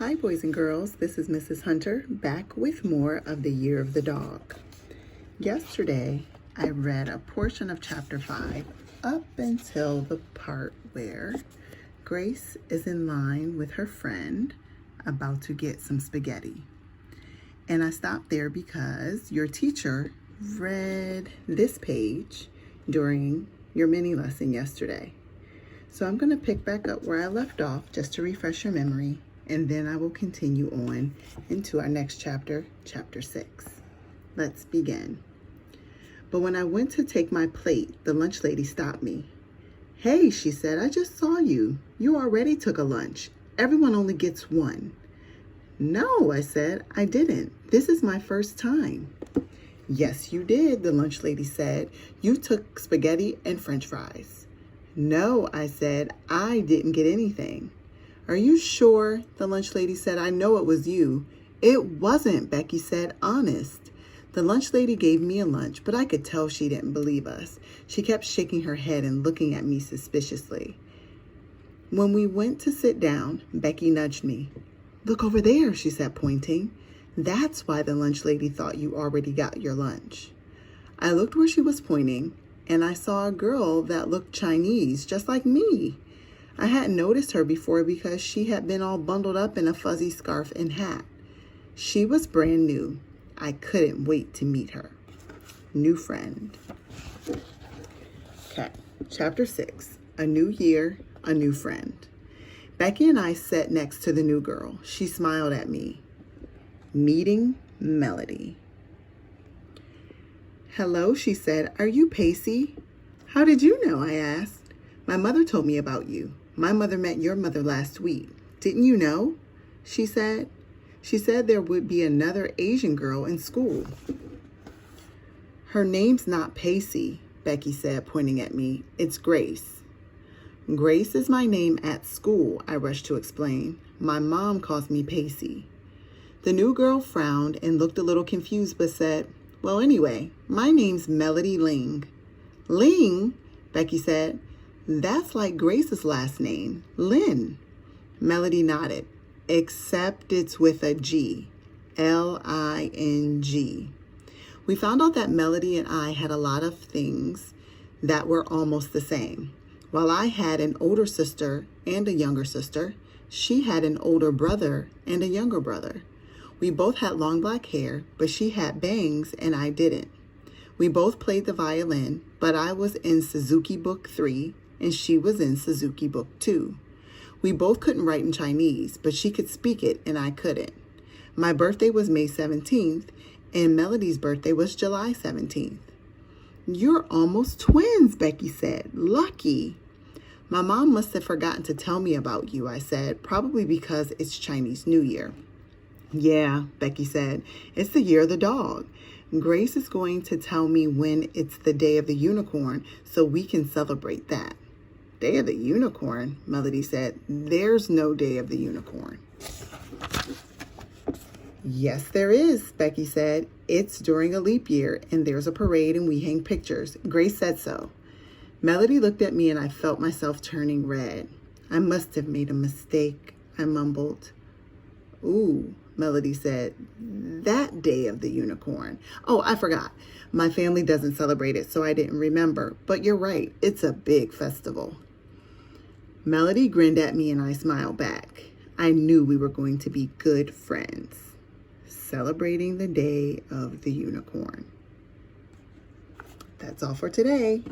Hi boys and girls, this is Mrs. Hunter back with more of the Year of the Dog. Yesterday I read a portion of chapter 5 up until the part where Grace is in line with her friend about to get some spaghetti. And I stopped there because your teacher read this page during your mini lesson yesterday. So I'm going to pick back up where I left off just to refresh your memory, and then I will continue on into our next chapter, chapter 6. Let's begin. But when I went to take my plate, the lunch lady stopped me. "Hey," she said, "I just saw you. You already took a lunch. Everyone only gets one." "No," I said, "I didn't. This is my first time." "Yes, you did," the lunch lady said. "You took spaghetti and French fries." "No," I said, "I didn't get anything." "Are you sure?" the lunch lady said. "I know it was you." "It wasn't," Becky said, "honest." The lunch lady gave me a lunch, but I could tell she didn't believe us. She kept shaking her head and looking at me suspiciously. When we went to sit down, Becky nudged me. "Look over there," she said, pointing. "That's why the lunch lady thought you already got your lunch." I looked where she was pointing, and I saw a girl that looked Chinese, just like me. I hadn't noticed her before because she had been all bundled up in a fuzzy scarf and hat. She was brand new. I couldn't wait to meet her. New friend. Okay, chapter 6, a new year, a new friend. Becky and I sat next to the new girl. She smiled at me. Meeting Melody. "Hello," she said. "Are you Pacey?" "How did you know?" I asked. "My mother told me about you. My mother met your mother last week. Didn't you know?" She said. "She said there would be another Asian girl in school." "Her name's not Pacey," Becky said, pointing at me. "It's Grace." "Grace is my name at school," I rushed to explain. "My mom calls me Pacey." The new girl frowned and looked a little confused, but said, "Well, anyway, my name's Melody Ling." "Ling?" Becky said. "That's like Grace's last name, Lynn." Melody nodded. "Except it's with a G, L-I-N-G. We found out that Melody and I had a lot of things that were almost the same. While I had an older sister and a younger sister, she had an older brother and a younger brother. We both had long black hair, but she had bangs and I didn't. We both played the violin, but I was in Suzuki Book 3 and she was in Suzuki Book 2. We both couldn't write in Chinese, but she could speak it and I couldn't. My birthday was May 17th and Melody's birthday was July 17th. "You're almost twins," Becky said. "Lucky." "My mom must have forgotten to tell me about you," I said, "probably because it's Chinese New Year." "Yeah," Becky said, "it's the Year of the Dog. Grace is going to tell me when it's the Day of the Unicorn so we can celebrate that." "Day of the Unicorn?" Melody said. "There's no Day of the Unicorn." "Yes, there is," Becky said. "It's during a leap year and there's a parade and we hang pictures. Grace said so." Melody looked at me and I felt myself turning red. "I must have made a mistake," I mumbled. "Ooh," Melody said, "that Day of the Unicorn. Oh, I forgot. My family doesn't celebrate it, so I didn't remember. But you're right, it's a big festival." Melody grinned at me and I smiled back. I knew we were going to be good friends. Celebrating the Day of the Unicorn. That's all for today.